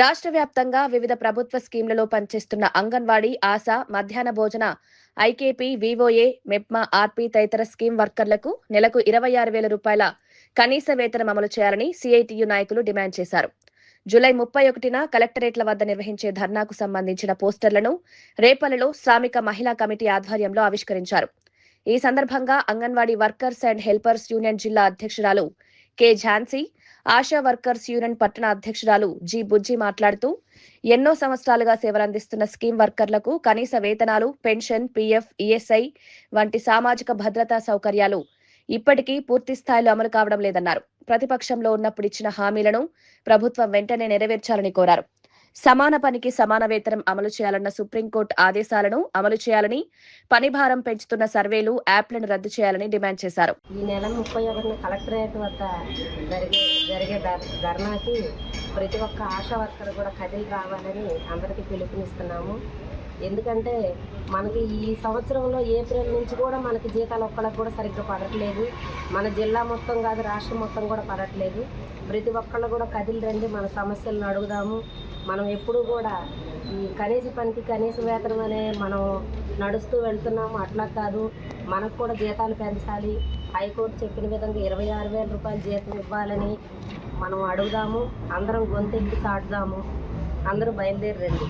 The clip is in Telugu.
రాష్ట్ర వ్యాప్తంగా వివిధ ప్రభుత్వ స్కీంలలో పనిచేస్తున్న అంగన్వాడీ, ఆశా, మధ్యాహ్న భోజన, ఐకేపీ, వీవోఏ, మెప్మా, ఆర్పీ తదితర స్కీం వర్కర్లకు నెలకు 26,000 రూపాయల కనీస వేతనం అమలు చేయాలని సీఐటియు నాయకులు డిమాండ్ చేశారు. జూలై 31న కలెక్టరేట్ల వద్ద నిర్వహించే ధర్నాకు సంబంధించిన పోస్టర్లను రేపల్లిలో శ్రామిక మహిళా కమిటీ ఆధ్వర్యంలో ఆవిష్కరించారు. ఈ సందర్భంగా anganwadi workers and helpers union జిల్లా అధ్యక్షురాలు K Jhansi, ASHA workers union పట్టణ అధ్యక్షురాలు జి బుజ్జి మాట్లాడుతూ ఎన్నో సంవత్సరాలుగా సేవలందిస్తున్న స్కీం వర్కర్లకు కనీస వేతనాలు, పెన్షన్, పీఎఫ్, ఈఎస్ఐ వంటి సామాజిక భద్రతా సౌకర్యాలు ఇప్పటికీ పూర్తి స్థాయిలో అమలు కావడం లేదన్నారు. ప్రతిపక్షంలో ఉన్నప్పుడు ఇచ్చిన హామీలను ప్రభుత్వం వెంటనే నెరవేర్చాలని కోరారు. సమాన పనికి సమాన వేతనం అమలు చేయాలన్న సుప్రీంకోర్టు ఆదేశాలను అమలు చేయాలని, పని భారం పెంచుతున్న సర్వేలు, యాప్లను రద్దు చేయాలని డిమాండ్ చేశారు. ఈ నెల 31న కలెక్టరేట్ వద్ద జరిగే ధర్నాకి ప్రతి ఒక్క ఆశా వర్కర్ కూడా కదిలి రావాలని అందరికీ పిలుపునిస్తున్నాము. ఎందుకంటే మనకి ఈ సంవత్సరంలో ఏప్రిల్ నుంచి కూడా మనకి జీతాలు ఒక్కళ్ళకి కూడా సరిగ్గా పడట్లేదు. మన జిల్లా మొత్తం కాదు, రాష్ట్రం మొత్తం కూడా పడట్లేదు. ప్రతి ఒక్కళ్ళు కూడా కదిలి రండి, మన సమస్యలను అడుగుదాము. మనం ఎప్పుడూ కూడా ఈ కనీస పనికి కనీస వేతనం అనే మనం నడుస్తూ వెళ్తున్నాము. అట్లా కాదు, మనకు కూడా జీతాలు పెంచాలి. హైకోర్టు చెప్పిన విధంగా 26,000 రూపాయలు జీతం ఇవ్వాలని మనం అడుగుదాము. అందరం గొంతెత్తి చాటుదాము. అందరూ బయలుదేరి రండి.